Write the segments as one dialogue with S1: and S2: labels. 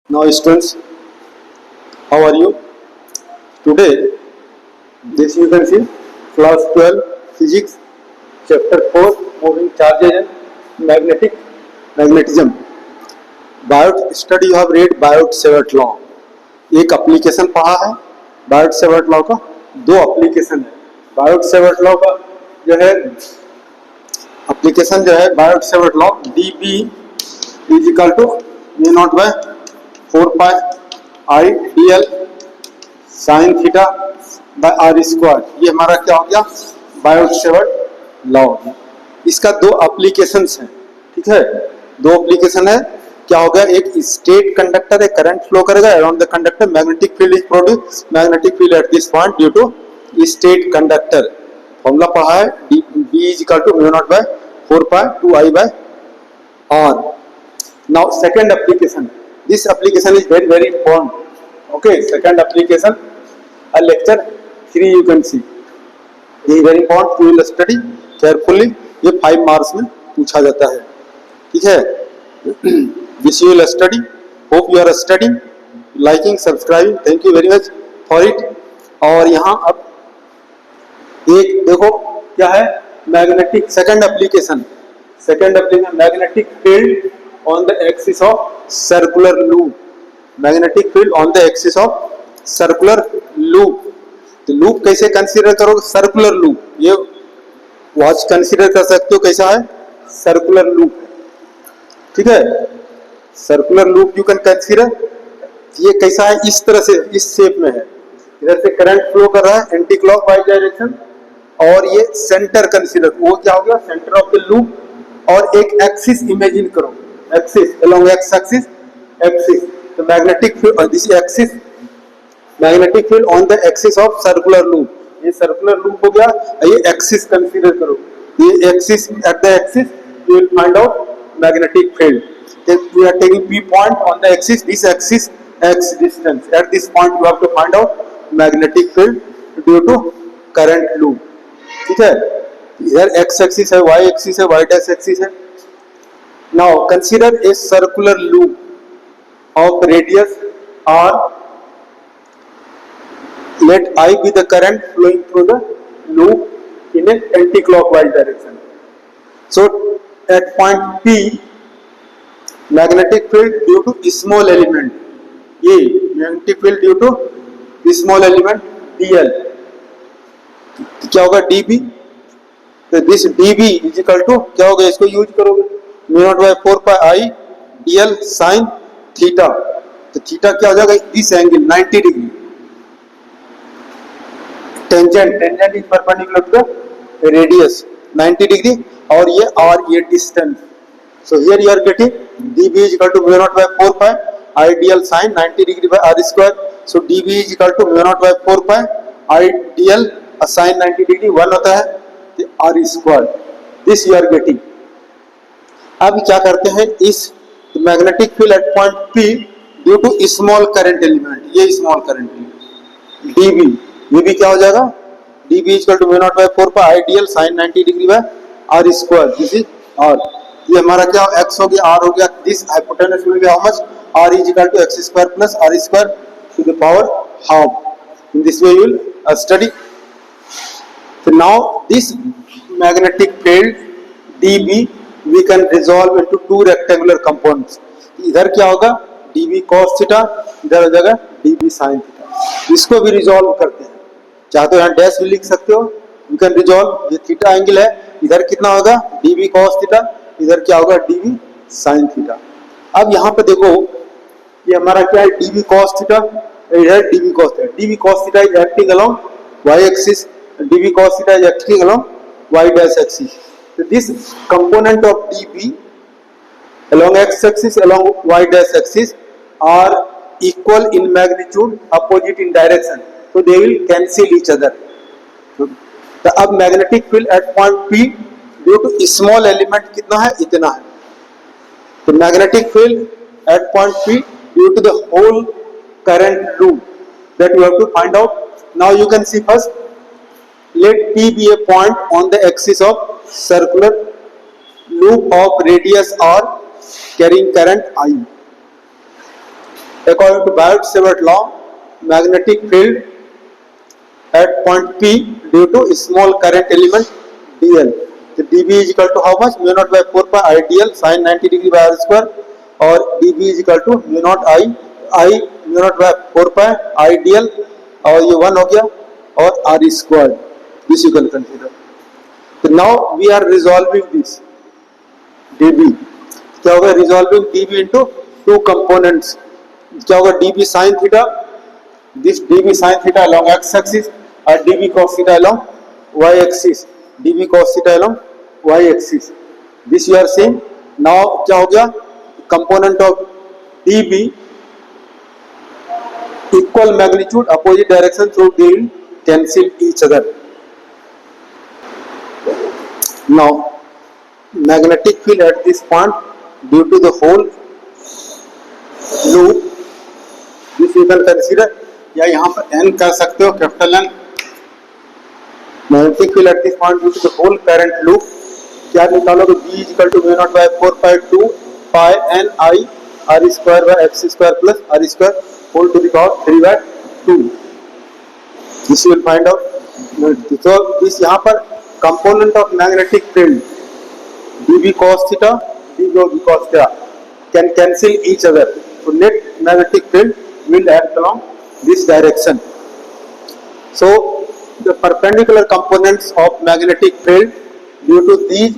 S1: Now, students, how are you? Today, this you can see class 12 physics, chapter 4 moving charges and magnetism. Biot study you have read Biot Savart law. एक application पढ़ा है Biot Savart law का. दो application है Biot Savart law का. जो है application जो है Biot Savart law d B is equal to mu naught by 4 pi I d l sine theta by r square. ये हमारा क्या हो गया बायोट सेवर्ट लॉ. इसका दो एप्लीकेशंस हैं. ठीक है, दो एप्लीकेशन है. क्या हो गया, एक स्टेट कंडक्टर है, करंट फ्लो करेगा around the conductor, magnetic field is produce, magnetic field at this point due to straight conductor. Formula पढ़ा है B is equal to mu naught by 4 pi 2 I by r. Now second application, this application is very important. Okay, second application lecture 3 you can see. ये very important, you will study carefully. ये 5 marks में पूछा जाता है. ठीक है, this you will study. Hope you are studying, liking, subscribing. Thank you very much for it. और यहाँ अब एक देखो क्या है magnetic second application magnetic field on the axis of circular loop. Magnetic field on the axis of circular loop. तो loop कैसे consider करोगे, सर्कुलर लूप. ये वॉच कंसीडर कर सकते हो कैसा है, सर्कुलर लूप. ठीक है, circular loop you can consider. ये कैसा है, इस तरह से इस शेप में है. इधर से करंट फ्लो कर रहा है एंटी क्लॉकवाइज डायरेक्शन. और ये सेंटर कंसीडर, वो क्या हो गया सेंटर ऑफ द लूप. और एक एक्सिस इमेजिन करो, axis along x axis. The magnetic field on this axis, magnetic field on the axis of circular loop. ये circular loop हो गया. ये axis consider करो, ये axis, at the axis you will find out magnetic field. Then we are taking P point on the axis, this axis x distance. At this point you have to find out magnetic field due to current loop. ठीक है, इधर x axis है, y axis है, y dash axis है. Now consider a circular loop of radius r. Let I be the current flowing through the loop in an anti-clockwise direction. So at point P, magnetic field due to small element, ये magnetic field due to small element dl. क्या होगा db. तो this db is equal to क्या होगा, इसको use करोगे mu naught by 4 pi I d l sine theta. तो theta क्या हो जाएगा, इस angle 90 degree. Tangent is perpendicular to radius 90 degree. और ये आर, ये distance. So here you are getting db is equal to mu naught by 4 pi I d l sine 90 degree by r square. So db is equal to mu naught by 4 pi I d l sine 90 degree 1 होता है तो r square. This you are getting. अब क्या करते हैं, इस magnetic field at point P due to small current element, ये small current element dB, ये भी क्या हो जाएगा dB equal to mu naught by 4 pi I d l sine 90 degree by r square. This is r. ये हमारा क्या x हो गया, r हो गया. This hypotenuse will B how much, r is equal to x square plus r square to the power half. In this way you will study. So now this magnetic field dB we can resolve into two rectangular components. इधर क्या होगा dB cos theta, इधर हो जाएगा dB sin theta. इसको भी resolve करते हैं, चाहे तो यहाँ डैश भी लिख सकते हो. You can resolve. ये थीटा एंगल है, इधर कितना होगा dB cos थीटा, इधर क्या होगा dB sin थीटा. अब यहाँ पे देखो ये हमारा क्या है dB cos थीटा, इधर dB cos theta. dB cos theta is acting along y axis, dB cos theta is acting along y dash axis. So this component of dB along x axis along y dash axis are equal in magnitude, opposite in direction. So they will cancel each other. So the अब magnetic field at point P due to small element कितना है, इतना है. तो magnetic field at point P due to the whole current loop that you have to find out. Now you can see first. Let P be a point on the axis of circular loop of radius r carrying current I. According to Biot-Savart law, magnetic field at point P due to small current element dl. So dB is equal to how much? Mu naught by 4 pi I dl sin 90 degree by r square, और dB is equal to mu naught I mu naught by 4 pi I dl, और ये 1 हो गया, और r square. This you can consider. So now we are resolving this dB. क्या होगा? Resolving dB into two components. क्या होगा? dB sin theta, this dB sin theta along x axis और dB cos theta along y axis, dB cos theta along y axis. This you are seeing. Now क्या हो गया? Component of dB equal magnitude opposite direction, so they will cancel each other. Now magnetic field at this point due to the whole loop, this you can consider, या यहाँ पर n कर सकते हो, capital N. Magnetic field at this point due to the whole current loop, क्या निकालोगे? B is equal to mu naught by 4 pi 2 pi n I r square by x square plus r square whole to the power 3 by 2. This will find out. तो इस यहाँ पर component of magnetic field dB cos theta, dB cos theta can cancel each other. So net magnetic field will act along this direction. So the perpendicular components of magnetic field due to these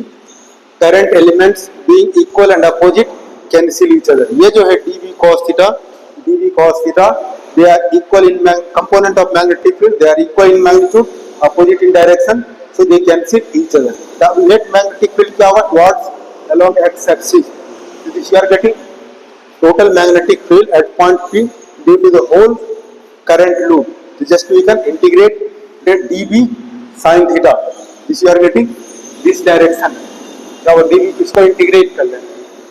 S1: current elements being equal and opposite cancel each other. ये जो है dB cos theta, they are equal in component of magnetic field, they are equal in magnitude, opposite in direction, so they cancel each other. The net magnetic field क्या होगा? Towards along x axis. So this you are getting total magnetic field at point P due to the whole current loop. So just we can integrate the dB sin theta. This you are getting this direction. Now dB इसको integrate कर लें.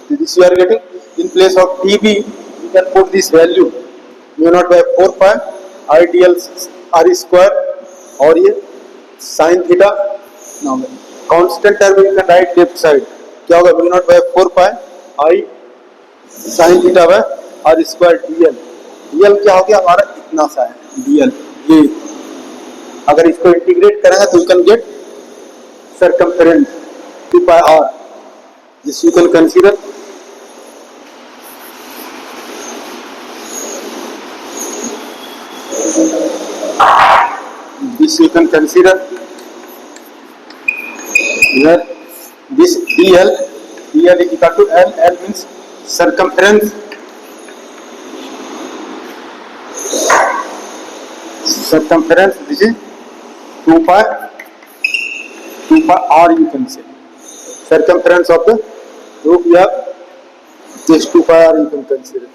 S1: So this you are getting in place of dB you can put this value mu naught by 4 pi I dl r square, और ये sin theta. Now constant term you can write left side. क्या होगा? mu naught by 4 pi I sin theta by r square dl. dl क्या हो गया? हमारा इतना सा है dl. ये अगर इसको इंटीग्रेट करेंगे तो you can get circumference 2 pi r. This you can consider. This you can consider. Here this dl is equal to L. L means circumference. This is 2 pi r you can say. Circumference of the loop you have this 2 pi r you can consider.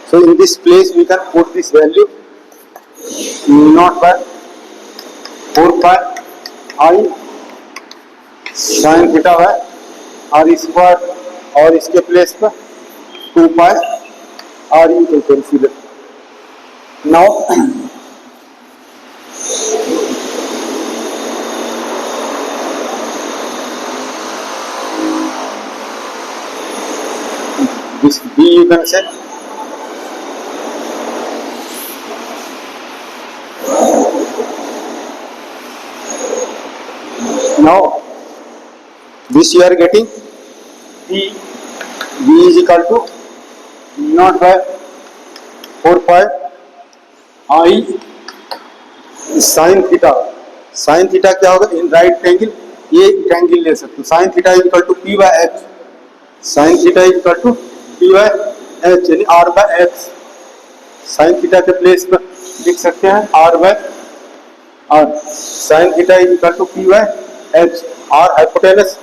S1: So in this place we can put this value naught by 4 pi I sin theta है r square, और इसके place पर 2 pi r you can consider. Now this B you can say. Now this you are getting B is equal to naught by 4 pi I sin theta. sin theta क्या होगा? In right angle, ये triangle ले सकते हो. sin theta is equal to P by H. sin theta is equal to P by H यानी R by X. sin theta के place पर लिख सकते हैं R by R. sin theta is equal to P by H. R hypotenuse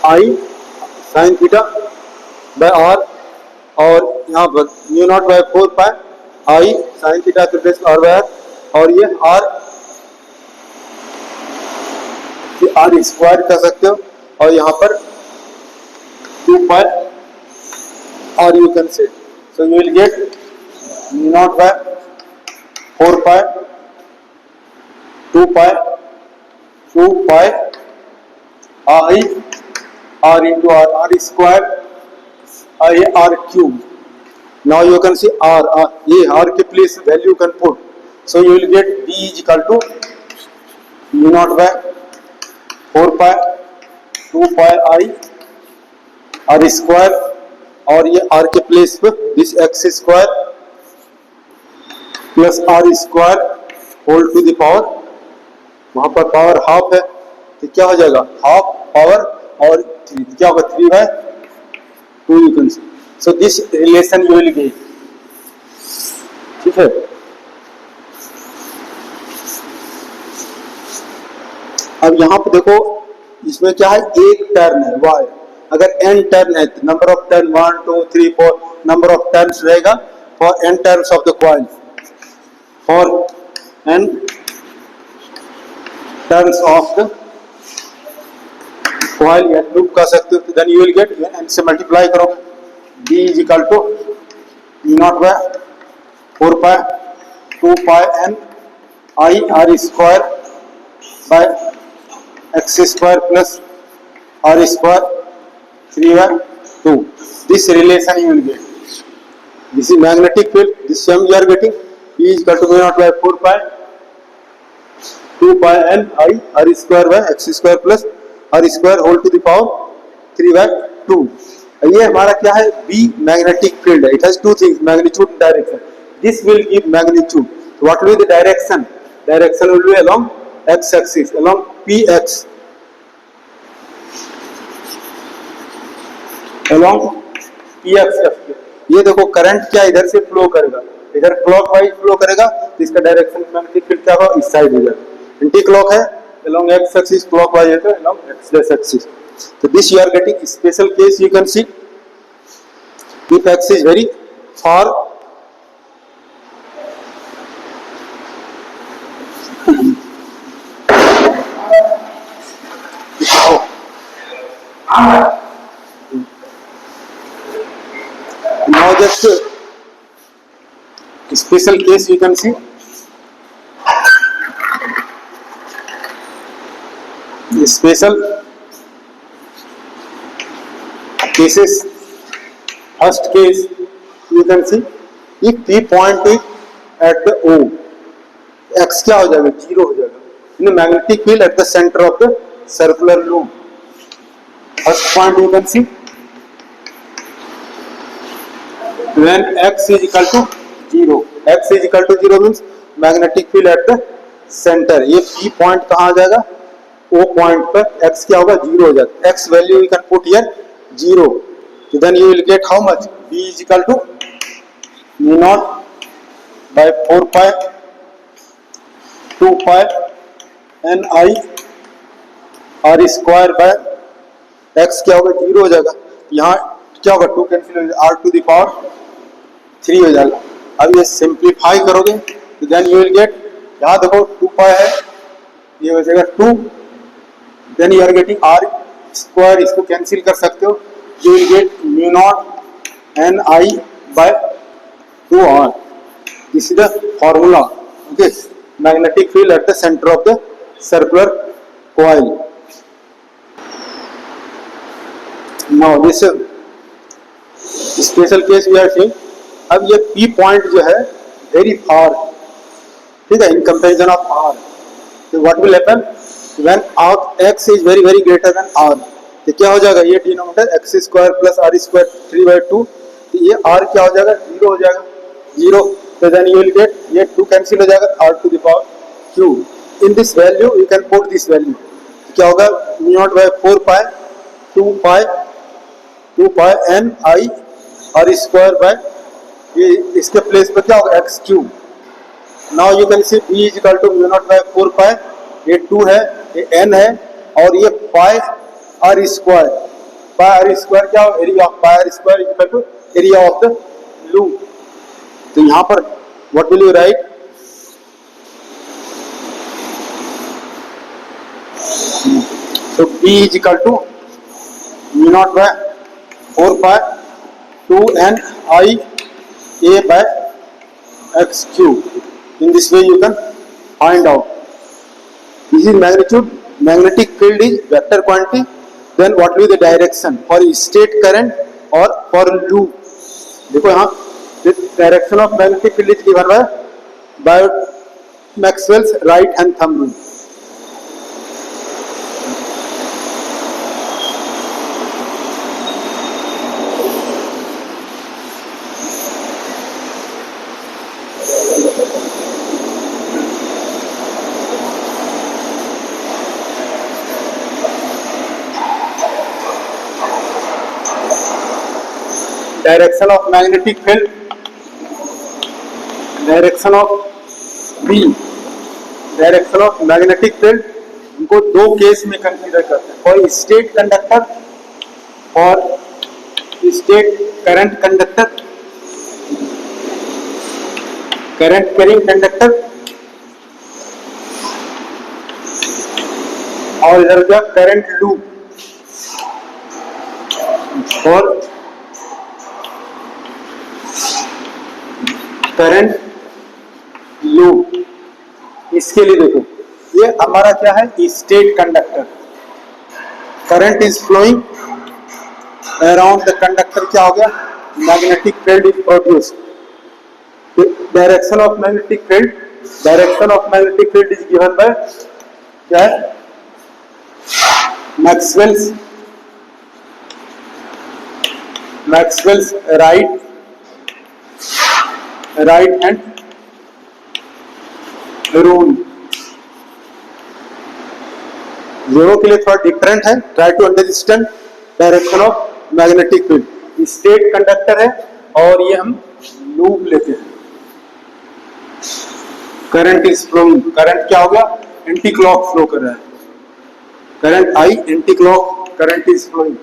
S1: I sin theta by R, और यहाँ पर mu naught by 4 pi I sin theta के place R by R, और ये R स्क्वायर कर सकते हो, और यहाँ पर 2 pi R you can say. So you will get mu naught by 4 pi 2 pi I R into R, R square I R cube. Now you can see R, ये R के place value you can put. So you will get B is equal to mu naught by 4 pi 2 pi I R square, और ये R के place पे this x square plus R square whole to the power, वहां पर power half है तो क्या हो जाएगा हाफ पावर और 3, क्या होगा 3/2 you can C. So this relation you will gate. ठीक है. अब यहां पे देखो इसमें क्या है, एक टर्न है y. अगर n टर्न है तो number of turn 1 2 3 4 number of turns रहेगा for n turns of the coil. For n turns of the coil या लूप कर सकते हो, then you will get n से मल्टीप्लाई करोगे b is equal to mu naught by 4 pi 2 pi n I R square by x square plus R square 3/2. This relation you will get. This is magnetic field. This sum you are getting. E is equal to mu naught by 4 pi 2 pi n I R square by x square plus R square whole to the power 3/2. ये हमारा क्या है, B magnetic field है. It has two things, magnitude and direction. This will give magnitude. What will be the direction? Direction will be along x axis, along px, along px. ये देखो current क्या इधर से फ्लो करेगा, इधर clockwise flow करेगा तो इसका डायरेक्शन मैग्नेटिक फील्ड क्या होगा, इस साइड हो जाएगा. एंटी क्लॉक है along x axis, clockwise है तो along x dash axis. So this you are getting special case. You can see if x is very far, now just special case you can see. Special cases. First case you can see if P point is at the O, x क्या हो जाएगा, 0 हो जाएगा. In the magnetic field at the center of the circular loop. First point you can see when x is equal to 0. X is equal to 0 means magnetic field at the center. ये P point कहाँ आ जाएगा, O point पर x क्या होगा, 0 हो जाएगा. X value you can put here 0. So then you will get how much, B is equal to mu naught by 4 pi 2 pi n I R square by x क्या होगा, 0 हो जाएगा. यहाँ क्या होगा, 2 कैंसिल हो जाएगा, r to the power 3 हो जाएगा. अब ये सिंप्लीफाई करोगे तो देन यू विल गेट, यहाँ देखो 2 pi है, ये हो जाएगा 2, then you are getting r square, इसको कैंसिल कर सकते हो. You will get mu naught n I by 2r. This is the formula. Okay, magnetic field at the center of the circular coil. Now this special case we are seeing. अब ये P point जो है very far, ठीक है, in comparison of r. So what will happen when x is very very greater than r? तो क्या हो जाएगा, ये denominator x square plus r square 3/2, तो ये r क्या हो जाएगा, 0 हो जाएगा, 0. तो देन यू विल गेट, ये 2 कैंसिल हो जाएगा, r to the power q. In this value you can put this value, क्या होगा, mu naught by 4 pi 2 pi n I r square by, ये इसके प्लेस पर क्या होगा, x cube. Now you can see b is equal to mu naught by 4 pi, ये 2 है, ये n है, और ये pi r square. By r square क्या हो, area of by r square equal to area of the loop. तो यहां पर what will you write, so b is equal to mu naught by 4 pi 2 n I a by x cube. In this way you can find out. This is magnitude. Magnetic field is vector quantity. Then what will be the direction for straight current or for loop. देखो यहाँ The direction of magnetic field is given by Maxwell's right hand thumb rule. Direction of magnetic field, direction of B, direction of magnetic field, इनको दो case में consider करते हैं, for straight conductor और straight current conductor, current carrying conductor, और इधर क्या current loop और करंट लूप। इसके लिए देखो ये हमारा क्या है, straight conductor, current is flowing around the conductor, क्या हो गया, magnetic field is produced. Direction of magnetic field, direction of magnetic field is given by क्या है, मैक्सवेल्स राइट हैंड रूल। दोनों के लिए थोड़ा डिफरेंट है, try to understand direction of magnetic field. Straight conductor है और ये हम लूप लेते हैं। करंट इज फ्लोइंग, करंट क्या होगा, एंटी क्लॉक फ्लो कर रहा है, current I anti clock current is flowing.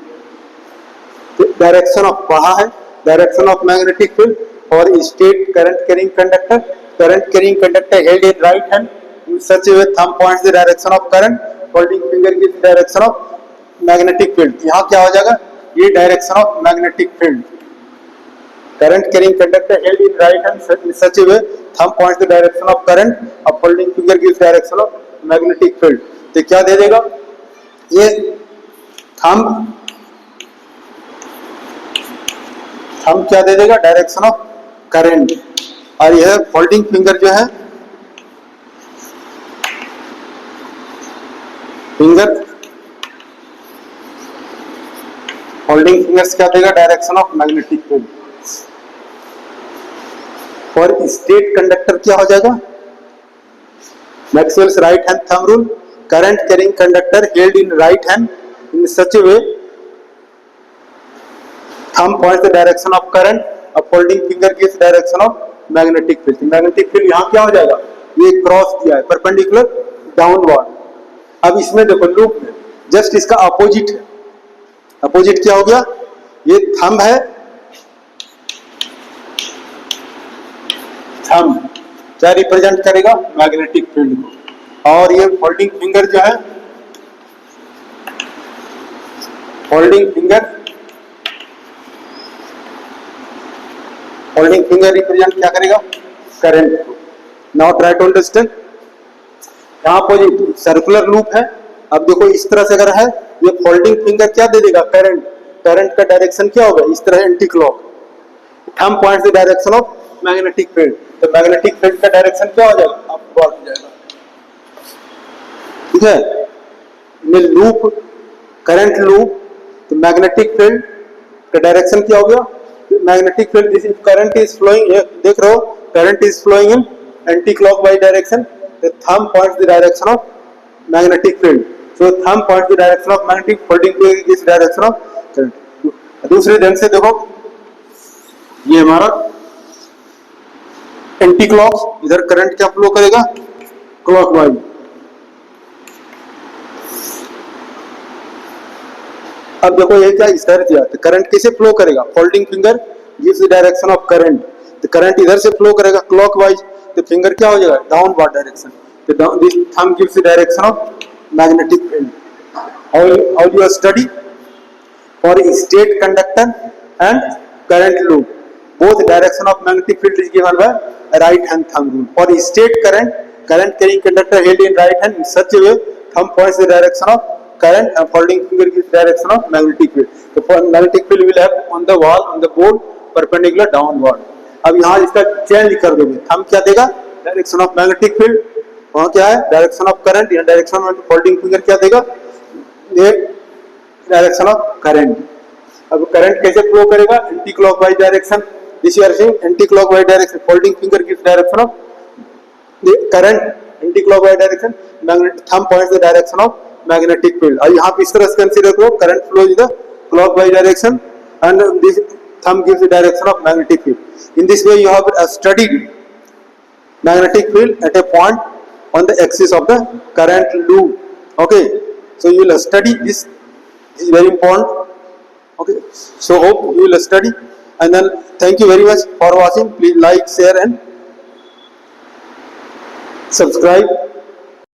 S1: Direction of पढ़ा है, डायरेक्शन ऑफ मैग्नेटिक फील्ड और straight current carrying conductor, current carrying conductor held in right hand in such a way thumb points the direction of current, holding finger gives the direction of magnetic field। यहाँ क्या हो जाएगा, ये direction of magnetic field, current carrying conductor held in right hand in such a way thumb points the direction of current, और holding finger gives direction of magnetic field। तो क्या दे देगा, ये थंब क्या दे देगा, डायरेक्शन ऑफ करंट, और यह holding finger जो है, फिंगर होल्डिंग फिंगर्स क्या देगा, डायरेक्शन ऑफ मैग्नेटिक फील्ड। और स्टेट कंडक्टर क्या हो जाएगा, Maxwell's right hand thumb rule, current carrying conductor held in right hand in such A way thumb points the direction of current, a folding finger gives direction of magnetic field। Magnetic field यहाँ क्या हो जाएगा, ये cross किया है perpendicular downward. अब इसमें देखो लूप में जस्ट इसका अपोजिट है, अपोजिट क्या हो गया, ये थंब है, थंब क्या रिप्रेजेंट करेगा, मैग्नेटिक फील्ड को, और ये फोल्डिंग फिंगर जो है, फोल्डिंग फिंगर रिप्रेजेंट क्या करेगा, करंट को। नाउ ट्राई टू अंडरस्टैंड, यहाँ अपोजिट सर्कुलर लूप है। अब देखो इस तरह से अगर है, ये फोल्डिंग फिंगर क्या दे देगा, करंट, करंट का डायरेक्शन क्या होगा, इस तरह anti clock, thumb points the direction of magnetic field, तो मैग्नेटिक फील्ड का डायरेक्शन क्या हो जाएगा, अपवर्ड हो जाएगा, ठीक है। ये लूप, करंट लूप, तो मैग्नेटिक फील्ड का डायरेक्शन क्या हो गया, magnetic field, this is current is flowing, देख रहे हो current is flowing in anti clockwise direction, the thumb points the direction of magnetic field, so thumb points the direction of magnetic, holding finger is direction of current। दूसरे ढंग से देखो, ये हमारा anti clock, इधर करंट क्या flow करेगा, clockwise. अब देखो ये क्या, इस तरह किया तो करंट कैसे फ्लो करेगा, folding finger gives the direction of current, तो करंट इधर से फ्लो करेगा क्लॉकवाइज, तो फिंगर क्या हो जाएगा, डाउनवर्ड डायरेक्शन, तो this thumb gives the direction of magnetic field. How you study for straight conductor and current loop, both direction of magnetic field is given by right hand thumb rule। for state current, current carrying conductor held in right hand in such a way thumb points the direction of current and holding finger gives direction of magnetic field। the magnetic field will have on the wall, on the board perpendicular downward। अब यहाँ इसका change कर दोगे, हम क्या देगा, direction of magnetic field, वहाँ क्या है डायरेक्शन ऑफ करंट, या डायरेक्शन ऑफ फोल्डिंग फिंगर क्या देगा, ये डायरेक्शन ऑफ करंट। अब करंट कैसे फ्लो करेगा, anti clockwise direction, this you are saying anti clockwise direction, folding finger gives direction of the current, anti clockwise direction, magnetic thumb points the direction of magnetic field. अब यहाँ पे इस तरह से consider करो, current flow in the clockwise direction and this thumb gives the direction of magnetic field. In this way you have studied magnetic field at a point on the axis of the current loop. Okay, so you will study this, is very important. Okay, so hope you will study, and then thank you very much for watching. Please like, share and subscribe.